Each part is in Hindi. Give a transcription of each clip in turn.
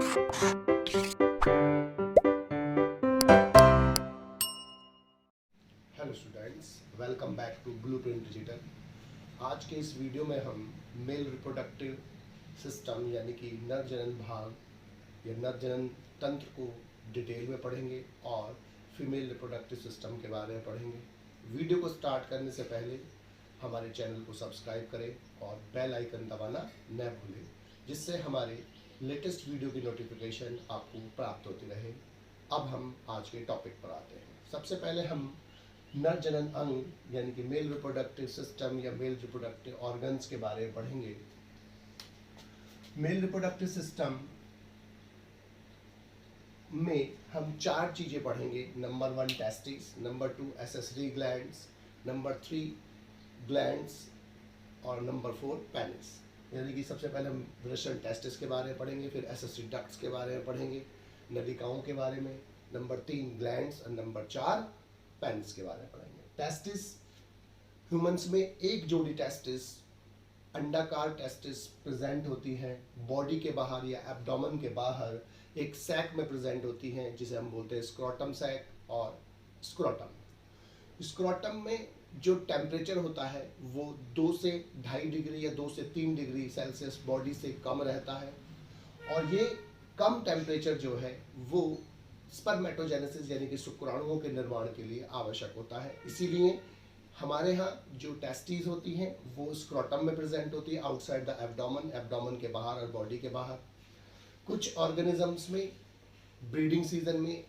Hello students, welcome back to blueprint digital. आज के इस वीडियो में हम मेल रिप्रोडक्टिव सिस्टम यानी कि नर जनन भाग या नर जनन तंत्र को डिटेल में पढ़ेंगे और फीमेल रिप्रोडक्टिव सिस्टम के बारे में पढ़ेंगे। वीडियो को स्टार्ट करने से पहले हमारे चैनल को सब्सक्राइब करें और बेल आइकन दबाना न भूलें, जिससे हमारे लेटेस्ट वीडियो की नोटिफिकेशन आपको प्राप्त होती रहे। अब हम आज के टॉपिक पर आते हैं। सबसे पहले हम नर जनन अंग यानी कि मेल रिप्रोडक्टिव सिस्टम या मेल रिप्रोडक्टिव ऑर्गन्स के बारे में पढ़ेंगे। मेल रिप्रोडक्टिव सिस्टम में हम 4 चीजें पढ़ेंगे। Number 1 testis, number 2 accessory glands, number 3 glands और नंबर 4 पेनिस। यानी कि सबसे पहले हम वृषण टेस्टिस के बारे में पढ़ेंगे, फिर एसेसरी डक्ट्स के बारे में पढ़ेंगे, नलिकाओं के बारे में, नंबर 3 ग्लैंड्स और नंबर 4 पेनिस के बारे में पढ़ेंगे। टेस्टिस, ह्यूमंस में एक जोड़ी टेस्टिस अंडाकार टेस्टिस प्रेजेंट होती है बॉडी के बाहर या एब्डोमेन के बाहर एक सैक में प्रेजेंट होती हैं, जिसे हम बोलते हैं स्क्रोटम सैक और स्क्रोटम। स्क्रोटम में जो टेम्परेचर होता है वो 2 से 2.5 डिग्री या 2 से 3 डिग्री सेल्सियस बॉडी से कम रहता है, और ये कम टेम्परेचर जो है वो स्पर्मेटोजेनेसिस यानी कि शुक्राणुओं के निर्माण के लिए आवश्यक होता है। इसीलिए हमारे यहाँ जो टेस्टीज होती हैं वो स्क्रोटम में प्रेजेंट होती है, आउटसाइड द एब्डोमेन, एब्डोमेन के बाहर और बॉडी के बाहर। कुछ ऑर्गेनिजम्स में ब्रीडिंग सीजन में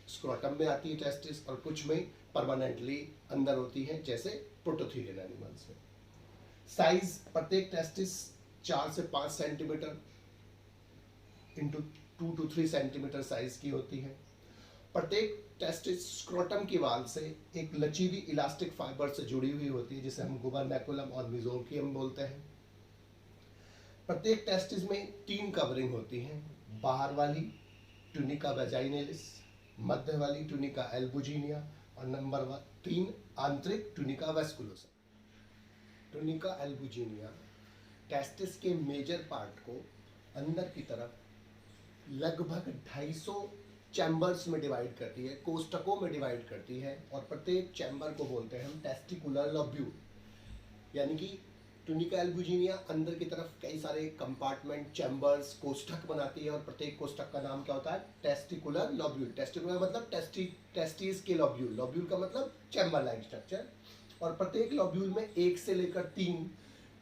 स्क्रोटम में आती है टेस्टिस, और कुछ में परमानेंटली अंदर होती है, जैसे प्रोटोथीरियन एनिमल्स में। साइज प्रत्येक टेस्टिस 4 से 5 centimetre into 2 to 3 centimetre size की होती है। प्रत्येक टेस्टिस स्क्रोटम की वाल से एक लचीली इलास्टिक फाइबर से जुड़ी हुई होती है, जिसे हम गुबरनैकुलम और मेसोकियम बोलते हैं। प्रत्येक टेस्टिस में 3 कवरिंग होती हैं। बाहर वाली ट्यूनिका वैजाइनलिस, मध्य वाली ट्यूनिका एल्बुजिनिया और नंबर 3 आंतरिक ट्यूनिका वेस्कुलोसा। ट्यूनिका एल्बुजिनिया टेस्टिस के मेजर पार्ट को अंदर की तरफ लगभग 250 चैम्बर्स में डिवाइड करती है, कोष्ठकों में डिवाइड करती है, और प्रत्येक चैम्बर को बोलते हैं हम टेस्टिकुलर लोब्यूल। यानी कि ट्यूनिका एल्बुजिनिया अंदर की तरफ कई सारे कंपार्टमेंट, चैम्बर्स, कोष्ठक बनाती है, और प्रत्येक कोष्ठक का नाम क्या होता है? Testicular lobule. टेस्टिकुलर मतलब टेस्टिस के लोब्यूल, लोब्यूल का मतलब चैम्बर लाइक स्ट्रक्चर। और प्रत्येक लोब्यूल में 1 से लेकर 3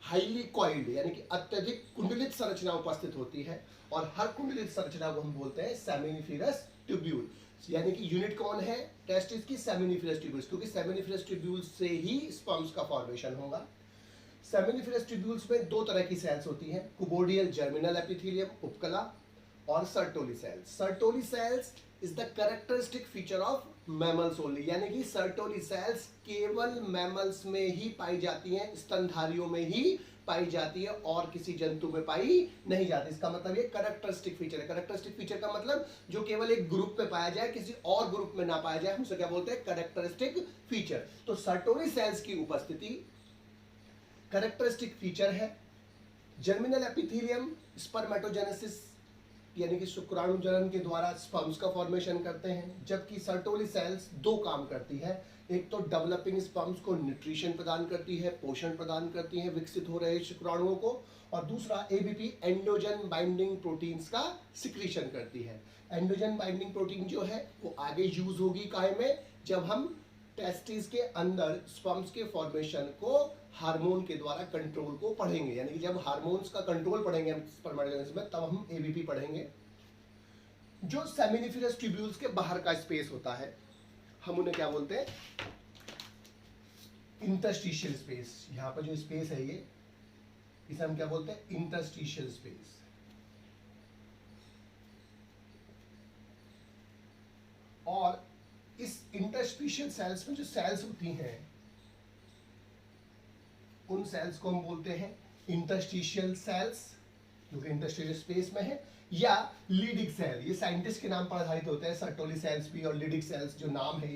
हाईली कॉइल्ड यानी कि अत्यधिक कुंडलित संरचना उपस्थित होती है, और हर कुंडलित संरचना को हम बोलते हैं सेमिनिफेरस ट्यूब्यूल। यानी कि यूनिट कौन है टेस्टिस की? सेमिनिफेरस ट्यूब्यूल्स, क्योंकि सेमिनिफेरस ट्यूब्यूल्स से ही स्पर्म्स का फॉर्मेशन होगा। सेमिनिफेरस ट्यूब्यूल्स में 2 तरह की सेल्स होती हैं, कुबोडियल जर्मिनल एपिथेलियम उपकला और Sertoli cells. Sertoli cells is the characteristic feature of mammals only, यानी कि सर्टोली सेल्स केवल मैमल्स में ही पाई जाती हैं, स्तनधारियों में ही पाई जाती है, और किसी जंतु में पाई नहीं जाती। इसका मतलब ये कैरेक्टरिस्टिक फीचर है। कैरेक्टरिस्टिक फीचर का मतलब जो केवल एक ग्रुप में पाया जाए, किसी और ग्रुप में ना पाया जाए, हम उसे क्या बोलते हैं? Characteristic feature. तो सर्टोली सेल्स की उपस्थिति कैरेक्टरिस्टिक फीचर है। जर्मिनल एपिथेलियम स्पर्मेटोजेनेसिस यानी कि शुक्राणु जनन के द्वारा स्पर्म्स का फॉर्मेशन करते हैं, जबकि सर्टोली सेल्स 2 काम करती है। एक तो डेवलपिंग स्पर्म्स को न्यूट्रिशन प्रदान करती है, पोषण प्रदान करती है विकसित हो रहे शुक्राणुओं को, और दूसरा एबीपी एंडोजन बाइंडिंग प्रोटीन्स का सिक्रीशन करती है। एंडोजन बाइंडिंग प्रोटीन जो है वो आगे यूज होगी काहे में? जब हम टेस्टिस के अंदर स्पर्म्स के फॉर्मेशन को हार्मोन के द्वारा कंट्रोल को पढ़ेंगे, यानी कि जब हार्मोन्स का कंट्रोल पढ़ेंगे हम स्पर्मेटोजेनेसिस में, तब हम एबीपी पढ़ेंगे। जो सेमिनिफेरस ट्यूब्यूल्स के बाहर का स्पेस होता है, हम उन्हें क्या बोलते हैं? Interstitial space. यहां पर जो स्पेस है ये, इसे हम क्या बोलते हैं? Interstitial space. और इस इंटरस्टिशियल सेल्स में जो सेल्स होती हैं, उन सेल्स को हम बोलते हैं इंटरस्टिशियल सेल्स, जो कि इंटरस्टिशियल स्पेस में है, या लीडिक सेल। ये साइंटिस्ट के नाम पर आधारित होते हैं, सर्टोली सेल्स भी और लीडिक सेल्स जो नाम है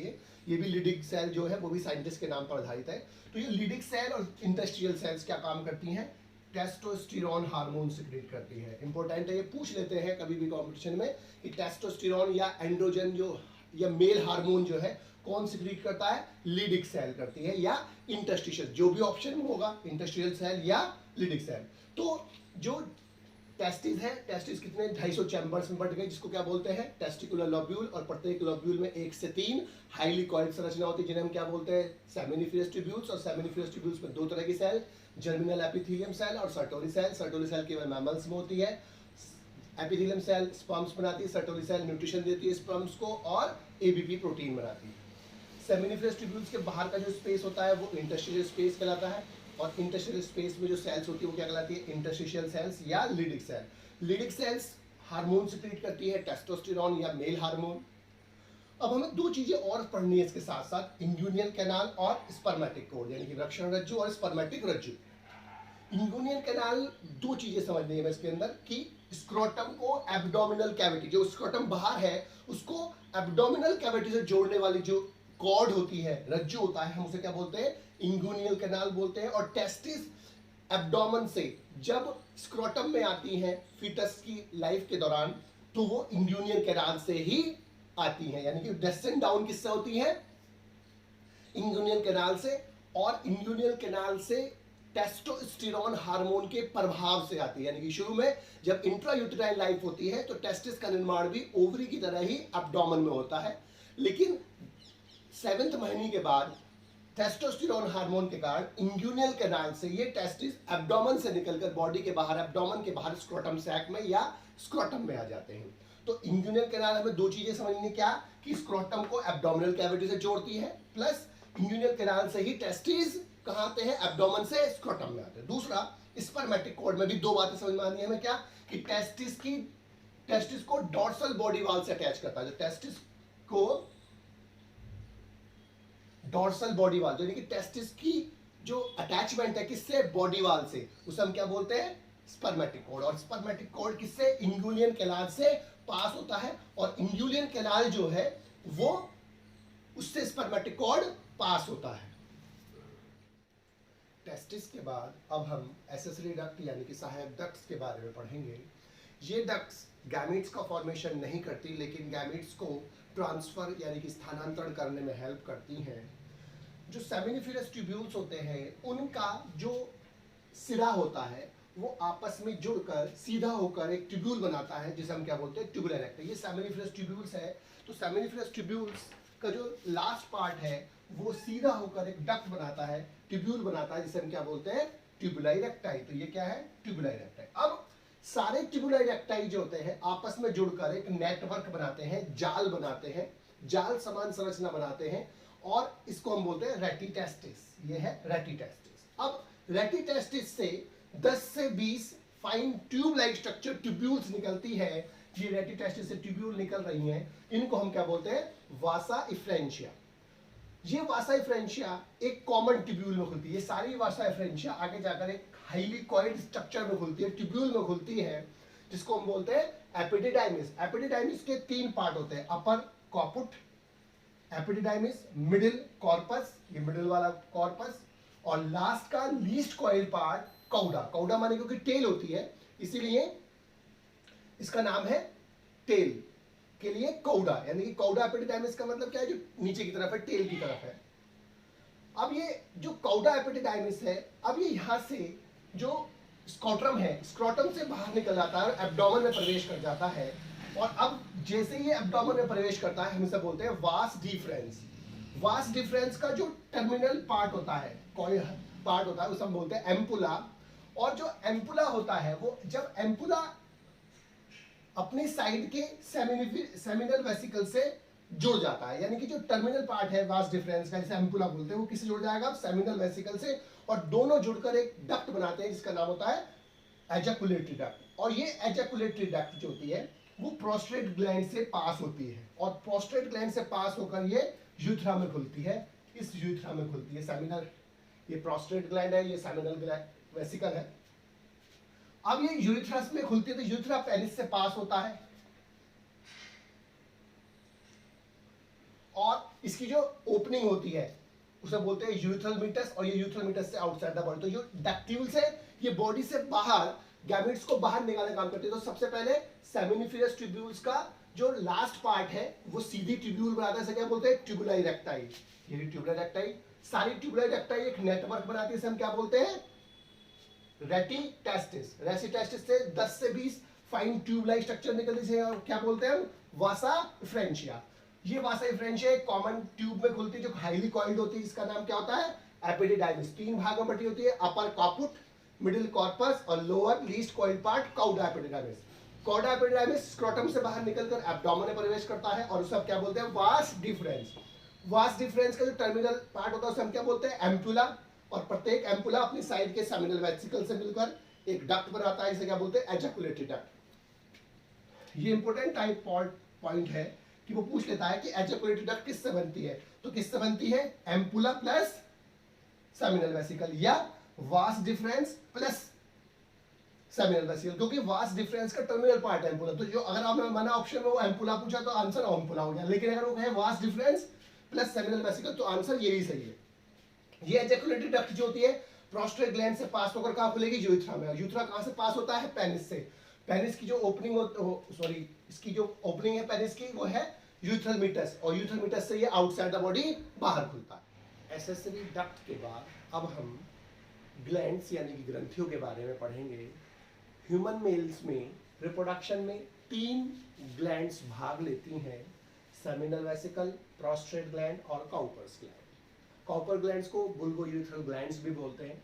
ये भी लीडिक सेल जो है वो भी साइंटिस्ट के नाम पर आधारित है। तो ये लीडिक सेल और इंटरस्टिशियल सेल्स क्या काम करती हैं? टेस्टोस्टेरोन हार्मोन सिक्रेट करती है। इंपॉर्टेंट है, ये पूछ लेते हैं कभी भी कंपटीशन में कि टेस्टोस्टेरोन या एंड्रोजन जो या मेल हार्मोन जो है कौन सिक्रेट करता है, लीडिक सेल करती है या इंटरस्टिशियल, जो भी ऑप्शन में होगा, इंटरस्टिशियल सेल या लीडिक सेल। तो जो टेस्टिस है, टेस्टिस कितने 250 चैम्बर्स में बट गए, जिसको क्या बोलते हैं, टेस्टिकुलर लोब्यूल, और प्रत्येक लोब्यूल में 1 से 3 हाईली कॉइल्ड संरचना होती है जिन्हें हम क्या बोलते हैं, सेमिनिफरस ट्यूब्यूल्स। और सेमिनिफरस ट्यूब्यूल्स में 2 तरह की सेल, जर्मिनल एपिथेलियम सेल और सर्टोरी सेल। सर्टोरी सेल केवल मैमल्स में होती है। एपिथेलियम सेल स्पर्म्स बनाती है, सर्टोरी सेल न्यूट्रिशन देती है स्पर्म्स को और एबीपी प्रोटीन बनाती है। सेमिनिफरस ट्यूब्यूल्स के बाहर का जो स्पेस होता है वो इंटरस्टिशियल स्पेस कहलाता है, और इंटरस्टिशियल स्पेस में जो सेल्स होती है वो क्या कहलाती है, इंटरस्टिशियल सेल्स या लीडिक सेल। लीडिक सेल्स हार्मोन सिक्रेट करती है, टेस्टोस्टेरोन या मेल हार्मोन। अब हमें 2 चीजें और पढ़नी है इसके साथ साथ, इंगुइनल कैनाल और स्पर्मेटिक कोड, यानी कि वृषण रज्जु और स्पर्मेटिक रज्जु। इंगुइनल कैनाल 2 चीजें समझनी है इसके अंदर कि स्क्रोटम को एब्डोमिनल कैविटी, जो स्क्रोटम बाहर है उसको एब्डोमिनल कैविटी से जोड़ने वाली जो कॉर्ड होती है, रज्जु होता है, हम उसे क्या बोलते हैं, इंगुइनल कैनाल बोलते हैं। और टेस्टिस एब्डोमेन से जब स्क्रोटम में आती हैं फीटस की लाइफ के दौरान, तो वो इंगुइनल कैनाल से ही आती हैं, यानी कि डेस्सेंट डाउन किससे होती है, इंगुइनल कैनाल से। और इंगुइनल कैनाल से टेस्टोस्टेरोन हार्मोन के प्रभाव से आती है, यानी कि शुरू में जब इंट्रायूटेराइन लाइफ होती है तो टेस्टिस का निर्माण भी ओवरी की तरह ही एब्डोमेन में होता है, लेकिन 7वें महीने के बाद टेस्टोस्टेरोन हार्मोन के कारण इंगुइनल कैनाल से ये टेस्टिस एब्डोमेन से निकलकर बॉडी के बाहर, एब्डोमेन के बाहर स्क्रोटम सैक में या स्क्रोटम में आ जाते हैं। तो इंगुइनल कैनाल हमें 2 चीजें समझनी, क्या कि स्क्रोटम को एब्डोमिनल कैविटी से जोड़ती है, प्लस इंगुइनल कैनाल से ही टेस्टिस कहाँ आते हैं, एब्डोमेन से स्क्रोटम में आते हैं। दूसरा, स्पर्मेटिक कॉर्ड में भी 2 बातें समझ में आनी है हमें, क्या कि टेस्टिस को डॉर्सल बॉडी वाल से अटैच करता है, जो टेस्टिस को डॉर्सल बॉडी वाल, यानी कि टेस्टिस की जो अटैचमेंट है किससे, बॉडी वाल से, उसे हम क्या बोलते हैं, स्पर्मेटिक कॉर्ड। और स्पर्मेटिक कॉर्ड किससे, इंगुइनल कैनाल से पास होता है, और इंगुइनल कैनाल जो है वो उससे स्पर्मेटिक कॉर्ड पास होता है। टेस्टिस के बाद अब हम एसेसरी डक्ट यानी कि सहायक डक्ट्स के बारे में पढ़ेंगे। ये डक्ट्स गैमेट्स का फॉर्मेशन नहीं करती, लेकिन गैमेट्स को ट्रांसफर यानी कि स्थानांतरण करने में हेल्प करती हैं। जो सेमिनिफरस ट्यूब्यूल्स होते हैं उनका जो सिरा होता है वो आपस में जुड़कर सीधा होकर एक ट्यूब्यूल बनाता है, जिसे हम क्या बोलते हैं, ट्यूबुलर रेक्टा। ये सेमिनिफरस ट्यूब्यूल्स है, तो सेमिनिफरस ट्यूब्यूल्स का जो लास्ट पार्ट है वो सीधा होकर एक डक्ट बनाता है, ट्यूब्यूल बनाता है, जिसे हम क्या बोलते हैं, ट्यूबुलाई रेक्टाई। तो ये क्या है, ट्यूबुलाई रेक्टाई। अब सारे ट्यूबुलाई रेक्टाई जो होते हैं आपस में जुड़कर एक नेटवर्क बनाते हैं, जाल बनाते हैं, जाल समान संरचना बनाते हैं, और इसको हम बोलते हैं रेटिटेस्टिस। ये है रेटिटेस्टिस। अब रेटिटेस्टिस से 10 से 20 fine tube like structure tubules निकलती है। ये रेटिटेस्टिस से ट्यूब्यूल निकल रही हैं, इनको हम क्या बोलते हैं, वासा इफ्रेंशिया। ये वासा इफ्रेंशिया एक कॉमन ट्यूब्यूल में खुलती है। ये सारी वासा इफ्रेंशिया आगे जाकर एक हाईली कॉइल्ड स्ट्रक्चर में खुलती है, ट्यूब्यूल में खुलती है, जिसको हम बोलते हैं एपिडिडाइमिस। एपिडिडाइमिस के 3 पार्ट होते हैं, अपर कॉपुट एपिडिडाइमिस, मिडिल कॉर्पस, ये मिडिल वाला कॉर्पस, और लास्ट का लीस्ट कॉइल पार्ट कौडा। कौडा माने क्योंकि टेल होती है इसीलिए इसका नाम है टेल के लिए कौडा, यानी कि कौडा एपिडिडाइमिस का मतलब क्या है, जो नीचे की तरफ है, टेल की तरफ है। अब ये जो कौडा एपिडिडाइमिस है, अब ये यहां से जो स्क्रोटम है, स्क्रोटम से बाहर निकल जाता है और एब्डोमेन में प्रवेश कर जाता है। और अब जैसे ये एब्डोमेन में प्रवेश करता है हम इसे बोलते हैं वास डिफरेंस। वास डिफरेंस का जो टर्मिनल पार्ट होता है, कोई पार्ट होता है, उसे हम बोलते हैं एम्पुला। और जो एम्पुला होता है वो जब एम्पुला अपनी साइड के सेमिनल वेसिकल से जुड़ जाता है, यानी कि जो टर्मिनल पार्ट है वास डिफरेंस का, जिसे एम्पुला बोलते हैं, वो किससे जुड़ जाएगा, सेमिनल वेसिकल से, और दोनों जुड़कर एक डक्ट बनाते हैं जिसका नाम होता है एजैकुलेटरी डक्ट। और ये एजैकुलेटरी डक्ट जो होती है वो प्रोस्टेट ग्लैंड से पास होती है, और प्रोस्टेट ग्लैंड से पास होकर ये यूरेथ्रा में खुलती है, इस यूरेथ्रा में खुलती है। सेमिनल, ये प्रोस्टेट ग्लैंड है, ये सेमिनल वेसिकल है। अब ये यूरेथ्रा में खुलती है तो यूरेथ्रा पेनिस से पास होता है, और इसकी जो ओपनिंग होती है उसे बोलते हैं यूरेथ्रल मीटस, और ये यूरेथ्रल मीटस से आउटसाइड द बॉडी। तो जो डक्ट्यूल्स है ये बॉडी से बाहर गैमेट्स को बाहर निकालने का काम करते हैं। तो सबसे पहले सेमिनिफेरस ट्यूब्यूल्स का जो लास्ट पार्ट है वो सीधी ट्यूब्यूल बनाता है, इसे क्या बोलते हैं, ट्यूबुलाई रेक्टाई। ये ट्यूबुलाई रेक्टाई, सारी ट्यूबुलाई रेक्टाई एक नेटवर्क बनाती है, इसे हम क्या बोलते हैं, रेटिटेस्टिस। रेटिटेस्टिस से 10 से 20 फाइन ट्यूबलाइक स्ट्रक्चर निकलती है, क्या बोलते हैं, वासा फ्रेंचिया। ये वासा फ्रेंचिया एक कॉमन ट्यूब में खुलती है जो हाईली कॉइल्ड होती है, इसका नाम क्या होता है, एपिडिडाइमिस। 3 भाग में बटी होती है, अपर कॉपुट, मिडिल कॉर्पस और lower least coiled part coda epididymis. Coda epididymis scrotum से बाहर निकलकर एब्डोमेन में प्रवेश करता है और उसे आप क्या बोलते हैं, वास डिफरेंस। वास डिफरेंस का जो टर्मिनल पार्ट होता है उसे हम क्या बोलते हैं, एम्पुला। और प्रत्येक एम्पुला अपनी साइड के सेमिनल वेसिकल से मिलकर एक डक्ट बनाता है, इसे क्या बोलते हैं, एजैकुलेटरी डक्ट। ये इंपॉर्टेंट टाइप पॉइंट है कि वो पूछ लेता है कि एजैकुलेटरी डक्ट किससे बनती है, तो किससे बनती है, एम्पुला प्लस सेमिनल वेसिकल या vas deferens plus seminal vesicle, क्योंकि वास डिफरेंस का टर्मिनल पार्ट है एम्पुला। तो जो अगर आपने मना ऑप्शन में वो एम्पुला पूछा तो आंसर एम्पुला हो गया, लेकिन अगर वो कहे vas deferens plus seminal vesicle तो आंसर यही सही है। ये एजैकुलेटरी डक्ट जो होती है प्रोस्टेट ग्लैंड से पास होकर कहां खुलेगी, यूरेथ्रा में। यूरेथ्रा कहां से पास होता है, पेनिस से। पेनिस की जो ओपनिंग इसकी जो ओपनिंग है पेनिस की वो है यूरेथ्रल मीटस, और यूरेथ्रल मीटस से ये आउटसाइड द बॉडी बाहर खुलता है। एक्सेसरी डक्ट के बाद अब हम ग्लैंड्स यानी कि ग्रंथियों के बारे में पढ़ेंगे। ह्यूमन मेल्स में रिप्रोडक्शन में 3 ग्लैंड्स भाग लेती हैं, सेमिनल वेसिकल, प्रोस्टेट ग्लैंड और काउपर्स ग्लैंड। काउपर ग्लैंड्स को बुल्बोयूरेथ्रल ग्लैंड्स भी बोलते हैं।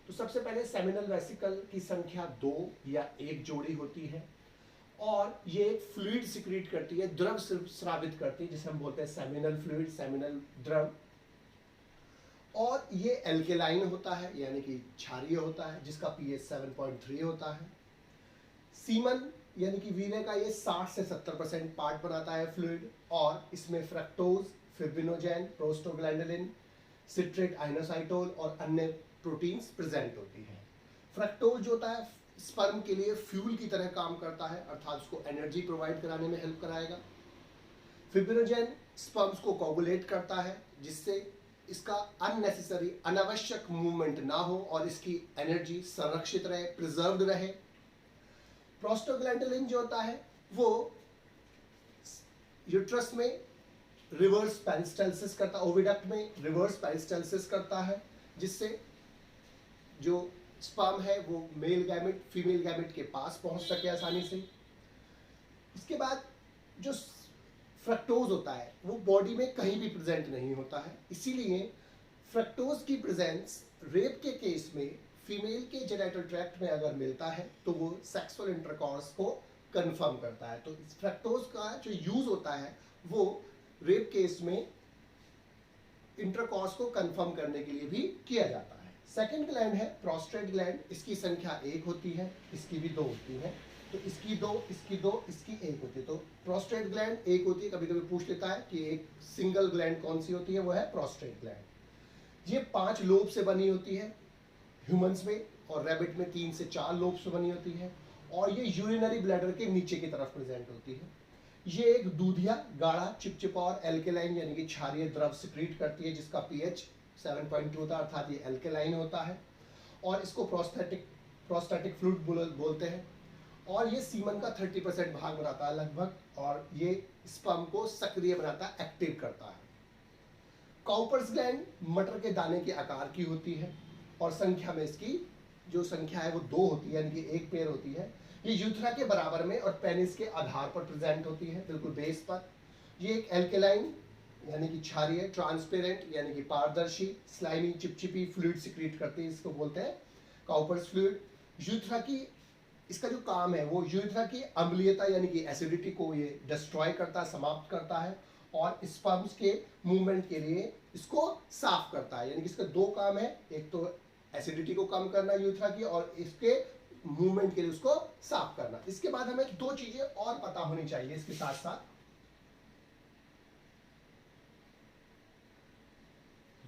तो सबसे पहले सेमिनल वेसिकल की संख्या 2 या 1 जोड़ी होती है और ये एक फ्लूइड सिक्रीट करती है, द्रव स्रावित करती है, जिसे हम बोलते हैं सेमिनल फ्लूइड, सेमिनल द्रव। और ये एल्केलाइन होता है यानी कि क्षारीय होता है, जिसका पीएच 7.3 होता है। सीमन यानी कि वीर्य का ये 60 से 70% पार्ट बनाता है फ्लूइड, और इसमें फ्रक्टोज, फिब्रिनोजेन, प्रोस्टोग्लैंडुलिन, सिट्रेट, आइनोसाइटोल और अन्य प्रोटीन्स प्रेजेंट होती हैं। फ्रक्टोज जो होता है स्पर्म के लिए फ्यूल की तरह काम करता है, अर्थात उसको एनर्जी प्रोवाइड कराने में हेल्प कराएगा। फिब्रिनोजेन स्पर्म्स को कोगुलेट करता है, जिससे इसका अननेसेसरी अनावश्यक मूवमेंट ना हो और इसकी एनर्जी संरक्षित रहे, प्रिजर्व्ड रहे। प्रोस्टोग्लैंडुलिन जो होता है वो यूट्रस में रिवर्स पेरिस्टाल्सिस करता है, ओविडक्ट में रिवर्स पेरिस्टाल्सिस करता है, जिससे जो स्पर्म है वो मेल गैमेट फीमेल गैमेट के पास पहुंच सके आसानी से। इसके बाद जो फ्रक्टोज होता है वो बॉडी में कहीं भी प्रेजेंट नहीं होता है, इसीलिए फ्रक्टोज की प्रेजेंस रेप के केस में फीमेल के जेनिटल ट्रैक्ट में अगर मिलता है तो वो सेक्सुअल इंटरकॉर्स को कंफर्म करता है। तो इस फ्रक्टोज का जो यूज होता है वो रेप केस में इंटरकॉर्स को कंफर्म करने के लिए भी किया जाता है। सेकंड ग्लैंड है प्रोस्टेट ग्लैंड, इसकी संख्या 1 होती है, इसकी भी 2 होती है। तो इसकी 2, इसकी 2, इसकी 1 होती है। तो प्रोस्टेट ग्लैंड 1 होती है। कभी कभी पूछ लेता है कि एक सिंगल ग्लैंड कौन सी होती है, वो है प्रोस्टेट ग्लैंड। ये 5 लोब से बनी होती है ह्यूमंस में, और रैबिट में 3 से 4 लोब से बनी होती है, और ये यूरिनरी ब्लैडर के नीचे की तरफ प्रेजेंट होती है। ये एक दूधिया, गाढ़ा, चिपचिपा और एल्केलाइन यानी कि क्षारीय द्रव सिक्रीट करती है, जिसका पीएच 7.2 होता है, अर्थात ये एल्केलाइन होता है, और इसको प्रोस्टैटिक फ्लूइड बोलते हैं। और ये सीमन का 30% भाग बनाता है लगभग, और ये स्पर्म को सक्रिय बनाता है, एक्टिव करता है। काउपर्स ग्लैंड मटर के दाने के आकार की होती है, और संख्या में इसकी जो संख्या है वो 2 होती है, यानी कि 1 पेयर होती है। ये यूरेथ्रा के बराबर में और पेनिस के आधार पर प्रेजेंट होती है, बिल्कुल बेस पर। ये एक एल्केलाइन यानी कि क्षारीय, ट्रांसपेरेंट यानी कि पारदर्शी, स्लाइमी, चिपचिपी फ्लूइड सिक्रीट करती है, इसको बोलते हैं काउपर्स फ्लूइड। यूरेथ्रा की इसका जो काम है वो यूरेथ्रा की अम्लीयता यानी कि एसिडिटी को ये डिस्ट्रॉय करता है, समाप्त करता है, और स्पर्म्स के मूवमेंट के लिए इसको साफ करता है। यानी कि इसका 2 काम है, एक तो एसिडिटी को कम करना यूरेथ्रा की, और इसके मूवमेंट के लिए उसको साफ करना। इसके बाद हमें 2 चीजें और पता होनी चाहिए इसके साथ साथ,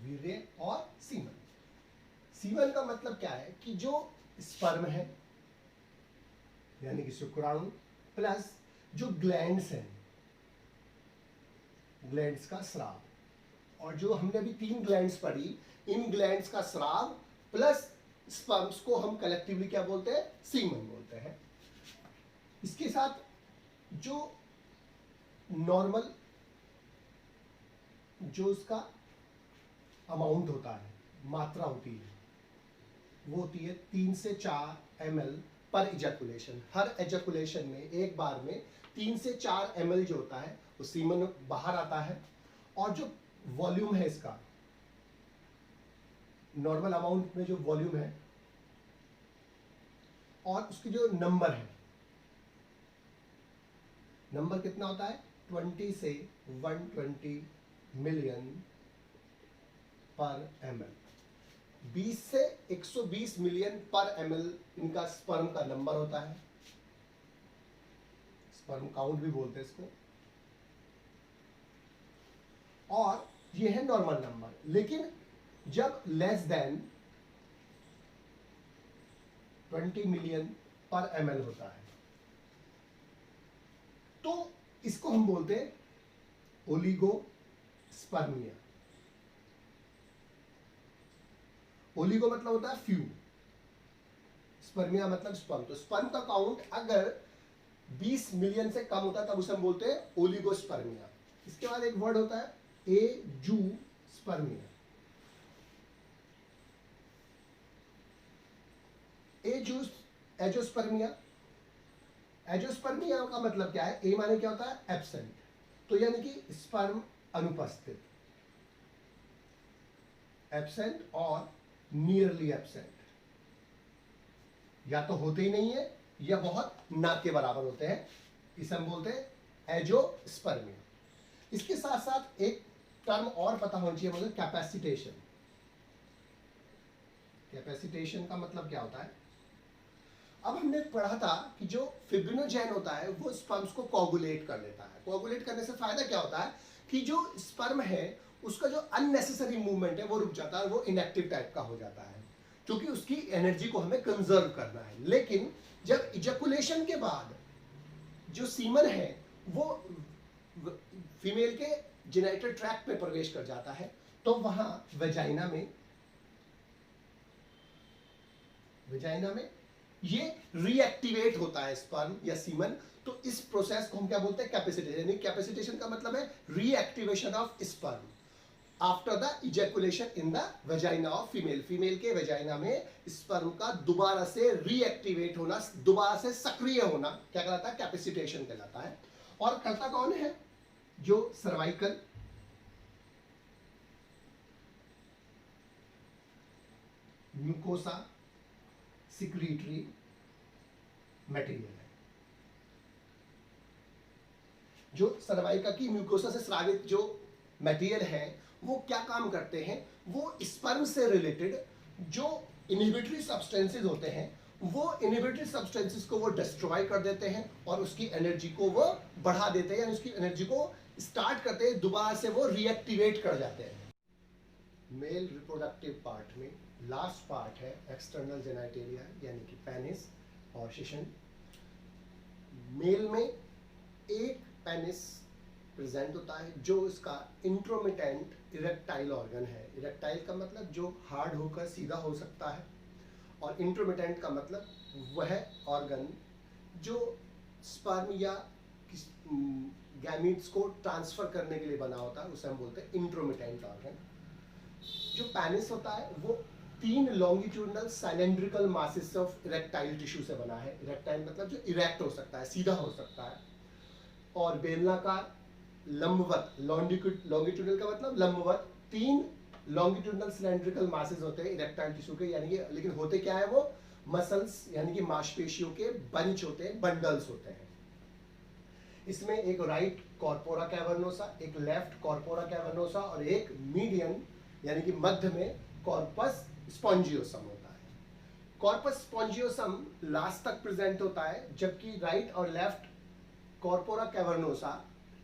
वीर्य और सीमन। सीमन का मतलब क्या है कि जो स्पर्म है यानी कि शुक्राणु प्लस जो ग्लैंड्स हैं, ग्लैंड्स का स्राव, और जो हमने अभी 3 ग्लैंड्स पढ़ी, इन ग्लैंड्स का स्राव प्लस स्पर्म्स को हम कलेक्टिवली क्या बोलते हैं, सीमन बोलते हैं। इसके साथ जो नॉर्मल जो उसका अमाउंट होता है, मात्रा होती है, वो होती है 3 से 4 ml पर इजैकुलेशन। हर एजैकुलेशन में एक बार में 3 से 4 ml जो होता है वो सीमन बाहर आता है। और जो वॉल्यूम है इसका, नॉर्मल अमाउंट में जो वॉल्यूम है और उसकी जो नंबर है, नंबर कितना होता है 20 से 120 मिलियन पर ml। 20 से 120 मिलियन पर ml इनका स्पर्म का नंबर होता है, स्पर्म काउंट भी बोलते हैं इसको। और ये है नॉर्मल नंबर। लेकिन जब लेस देन 20 मिलियन पर ml होता है तो इसको हम बोलते हैं ओलिगोस्पर्मिया। ओलिगो मतलब होता है फ्यू, स्पर्मिया मतलब स्पर्म। तो स्पर्म का काउंट अगर 20 मिलियन से कम होता है तब उसे हम बोलते हैं ओलिगोस्पर्मिया। इसके बाद एक वर्ड होता है एजूस्पर्मिया। एजोस्पर्मिया, एजोस्पर्मिया का मतलब क्या है, ए माने क्या होता है एब्सेंट, तो यानी कि स्पर्म अनुपस्थित, एब्सेंट और नियरली एब्सेंट, या तो होते ही नहीं है या बहुत ना के बराबर होते हैं, इसे हम बोलते हैं एजोस्पर्मिया। इसके साथ साथ एक टर्म और पता होना चाहिए, बोलते कैपेसिटेशन। कैपेसिटेशन का मतलब क्या होता है, अब हमने पढ़ा था कि जो फिब्रिनोजेन होता है वो स्पर्म्स को कोगुलेट कर देता है। कोगुलेट करने से फायदा क्या होता है कि जो स्पर्म है उसका जो अननेसेसरी मूवमेंट है वो रुक जाता है, वो इनएक्टिव टाइप का हो जाता है, क्योंकि उसकी एनर्जी को हमें कंजर्व करना है। लेकिन जब इजैकुलेशन के बाद जो सीमन है वो फीमेल के जेनिटल ट्रैक्ट में प्रवेश कर जाता है, तो वहां वेजाइना में ये रीएक्टिवेट होता है स्पर्म या सीमन। तो इस प्रोसेस को हम क्या बोलते हैं, कैपेसिटेशन। यानी कैपेसिटेशन का मतलब है reactivation of sperm after the ejaculation in the vagina of female. Female के वेजाइना में स्पर्म का दोबारा से रीएक्टिवेट होना, दोबारा से सक्रिय होना क्या कहलाता है, कैपेसिटेशन कहलाता है। और करता कौन है, जो सर्वाइकल, म्यूकोसा सिक्रीटरी मटेरियल है। जो सर्वाइका की म्यूकोसा से स्रावित जो मटेरियल है वो क्या काम करते हैं, वो स्पर्म से रिलेटेड जो इनहिबिटरी सब्सटेंसेस होते हैं वो इनहिबिटरी सब्सटेंसेस को वो डिस्ट्रॉय कर देते हैं और उसकी एनर्जी को वो बढ़ा देते हैं, यानी उसकी एनर्जी को स्टार्ट करते हैं, दोबारा से वो रीएक्टिवेट कर जाते हैं। मेल रिप्रोडक्टिव पार्ट में लास्ट पार्ट है एक्सटर्नल जेनिटेलिया यानी कि पेनिस और शिशन। मेल में एक पेनिस प्रेजेंट होता है जो इसका इंट्रोमिटेंट इरेक्टाइल ऑर्गन है। इरेक्टाइल का मतलब जो हार्ड होकर सीधा हो सकता है, और इंट्रोमिटेंट का मतलब वह ऑर्गन जो स्पर्म या गैमीट्स को ट्रांसफर करने के लिए बना होता है, उसे हम बोलते हैं इंट्रोमिटेंट ऑर्गन। जो पेनिस होता है वो 3 longitudinal cylindrical masses of erectile tissue से बना है। इरेक्टाइल मतलब जो इरेक्ट हो सकता है, सीधा हो सकता है, और बेलनाकार, लंबवत, लॉन्गिट्यूडनल का मतलब लंबवत, 3 लॉन्गिट्यूडनल सिलेंड्रिकल मासेस होते हैं इरेक्टाइल टिश्यू के, यानी कि लेकिन होते क्या है, वो मसल्स यानी कि मांसपेशियों के बंच होते हैं, बंडल्स होते हैं। इसमें एक राइट कॉर्पोरा कैवर्नोसा, एक लेफ्ट कॉर्पोरा कैवर्नोसा और एक मीडियन यानी कि मध्य में कॉर्पस स्पॉन्जियोसम होता है। कॉर्पस स्पॉन्जियोसम लास्ट तक प्रेजेंट होता है, जबकि राइट और लेफ्ट कॉर्पोरा कैवर्नोसा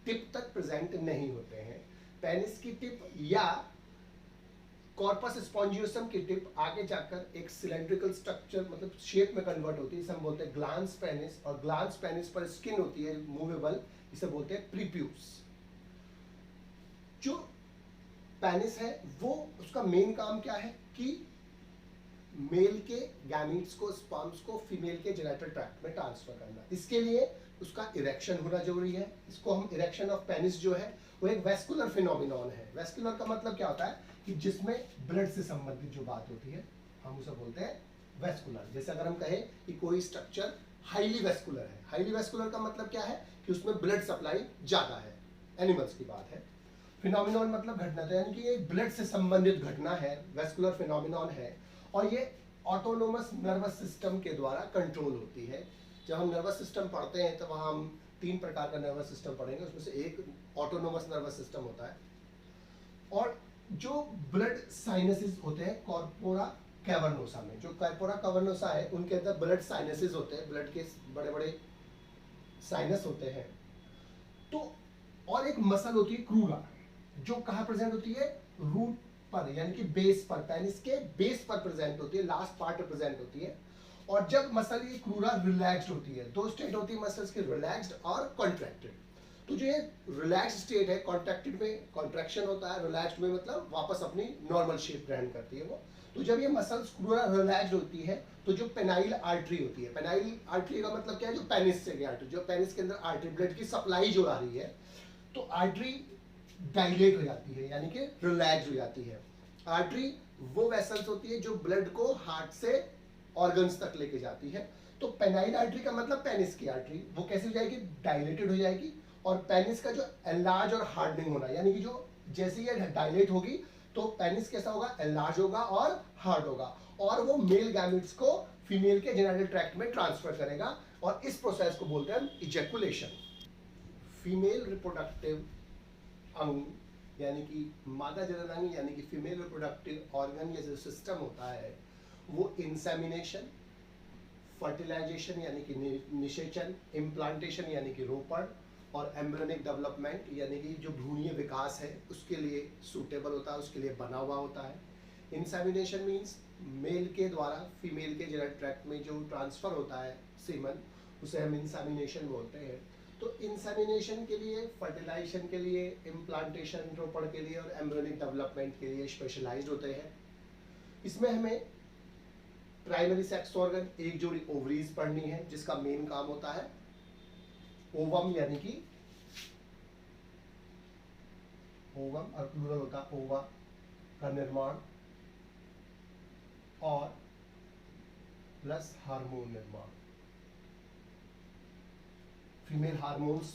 टिप तक प्रेजेंट नहीं होते हैं। पेनिस की टिप या कॉर्पस स्पॉन्जियोसम की टिप आगे जाकर एक सिलेंड्रिकल स्ट्रक्चर मतलब शेप में कन्वर्ट होती है, इसे हम बोलते हैं ग्लांस पेनिस, और ग्लांस पेनिस पर स्किन होती है मूवेबल, इसे बोलते हैं प्रीप्यूस। जो पेनिस है वो उसका मेन काम क्या है कि मेल के गैमीट्स को, स्पर्म्स को फीमेल के जेनिटल ट्रैक्ट में ट्रांसफर करना। इसके लिए उसका इरेक्शन होना जरूरी है। इसको हम इरेक्शन ऑफ पेनिस जो है वो एक वेस्कुलर फिनोमिनॉन है। वेस्कुलर का मतलब क्या होता है कि जिसमें ब्लड से संबंधित जो बात होती है हम उसे बोलते हैं वेस्कुलर। जैसे अगर हम कहें कि कोई स्ट्रक्चर हाईली वेस्कुलर है, हाईली वेस्कुलर का मतलब क्या है कि उसमें ब्लड सप्लाई ज्यादा है, एनिमल्स की बात है। फिनोमिनॉन मतलब घटना, तो यानी कि ये ब्लड से संबंधित घटना है, वेस्कुलर फिनोमिनॉन है, और ये ऑटोनोमस नर्वस सिस्टम के द्वारा कंट्रोल होती है। जब हम नर्वस सिस्टम पढ़ते हैं तो वहाँ हम 3 प्रकार का नर्वस सिस्टम पढ़ेंगे, उसमें से एक ऑटोनोमस नर्वस सिस्टम होता है। और जो ब्लड साइनसेस होते हैं कॉर्पोरा कैवर्नोसा में, जो कॉर्पोरा कैवर्नोसा है उनके अंदर ब्लड साइनसेस होते हैं, ब्लड के बड़े बड़े साइनस होते हैं। तो और एक मसल होती है क्रूरा, जो कहाँ प्रेजेंट होती है, रूट पर, यानी कि बेस पर, पेनिस के बेस पर प्रेजेंट होती है, लास्ट पार्ट प्रेजेंट होती है। और जब मसल ये क्रूरा रिलैक्स्ड होती है, 2 स्टेट होती है मसल्स की, रिलैक्स्ड और कॉन्ट्रैक्टेड। तो जो ये रिलैक्स स्टेट है, कॉन्ट्रैक्टेड में कॉन्ट्रैक्शन होता है, रिलैक्स्ड में मतलब वापस अपनी नॉर्मल शेप ग्रहण करती है वो। तो जब ये मसल्स पूरा रिलैक्स्ड होती है तो जो पेनाइल आर्टरी होती है, पेनाइल आर्टरी का मतलब क्या है, जो पेनिस से गया आर्टरी, जो पेनिस के अंदर आर्टरी, ब्लड की सप्लाई जो आ रही है, तो आर्टरी डायलेट हो जाती है, यानी कि रिलैक्स हो जाती है। आर्टरी वो वेसल्स होती है जो ब्लड को हार्ट से ऑर्गन्स तक लेके जाती है। तो पेनाइल आर्टरी का मतलब पेनिस की आर्टरी, वो कैसे हो जाएगी, डायलेटेड हो जाएगी। और पेनिस का जो एनलार्ज और हार्डनिंग होना, यानी कि जो जैसे ये डायलेट होगी तो पेनिस कैसा होगा, एनलार्ज होगा और हार्ड होगा, और वो मेल गैमेट्स को फीमेल के जेनिटल ट्रैक्ट में ट्रांसफर करेगा, और इस प्रोसेस को बोलते हैं इजैकुलेशन। फीमेल रिप्रोडक्टिव अंग, यानी कि मादा जनन अंग, यानी कि फीमेल रिप्रोडक्टिव ऑर्गन या जो सिस्टम होता है, वो इंसेमिनेशन, फर्टिलाइजेशन यानी कि निषेचन, इम्प्लांटेशन यानी कि रोपण, और एम्ब्रियोनिक डेवलपमेंट यानी कि जो भ्रूणीय विकास है उसके लिए सूटेबल होता है, उसके लिए बना हुआ होता है। इंसेमिनेशन मीन्स मेल के द्वारा फीमेल के जेनिटल ट्रैक्ट में जो ट्रांसफर होता है सीमन, उसे हम इंसेमिनेशन बोलते हैं। तो इंसेमिनेशन के लिए, फर्टिलाइजेशन के लिए, इम्प्लांटेशन रोपण के लिए और एम्ब्रियोनिक डेवलपमेंट के लिए स्पेशलाइज्ड होते हैं। इसमें हमें प्राइमरी सेक्स ऑर्गन, एक जोड़ी ओवरीज पढ़नी है जिसका मेन काम होता है ओवम, यानी कि ओवम और प्लूरल होता है ओवा का निर्माण, और प्लस हार्मोन निर्माण। फीमेल हार्मोन्स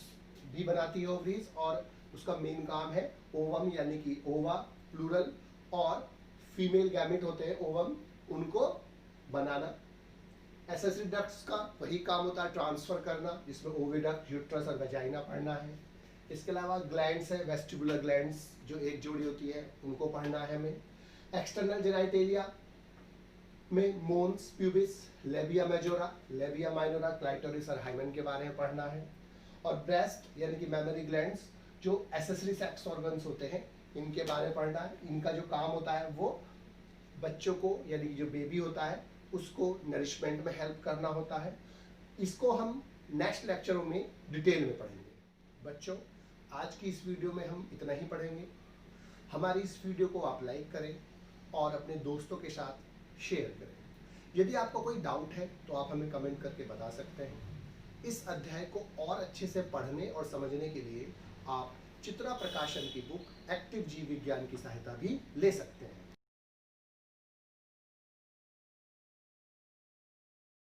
भी बनाती है ओवरीज, और उसका मेन काम है ओवम यानी कि ओवा प्लूरल, और फीमेल गैमेट होते हैं ओवम, उनको बनाना। एसेसरी डक्ट्स का वही काम होता है, ट्रांसफर करना, जिसमें ओविडक्ट, यूट्रस और वेजाइना पढ़ना है। इसके अलावा ग्लैंड्स है, वेस्टिबुलर ग्लैंड्स जो एक जोड़ी होती है, उनको पढ़ना है हमें। एक्सटर्नल जेनाइटेलिया में mons, pubis, labia majora, labia minora, clitoris और हाइमेन के बारे में पढ़ना है। और ब्रेस्ट यानी कि मेमोरी ग्लैंड्स जो एसेसरी सेक्स ऑर्गन्स होते हैं, इनके बारे में पढ़ना है। इनका जो काम होता है वो बच्चों को, यानी कि जो बेबी होता है उसको नरिशमेंट में हेल्प करना होता है। इसको हम नेक्स्ट लेक्चरों में डिटेल में पढ़ेंगे। बच्चों, आज की इस वीडियो में हम इतना ही पढ़ेंगे। हमारी इस वीडियो को आप लाइक करें और अपने दोस्तों के साथ शेयर करें। यदि आपको कोई डाउट है तो आप हमें कमेंट करके बता सकते हैं। इस अध्याय को और अच्छे से पढ़ने और समझने के लिए आप चित्रा प्रकाशन की बुक एक्टिव जीव विज्ञान की सहायता भी ले सकते हैं।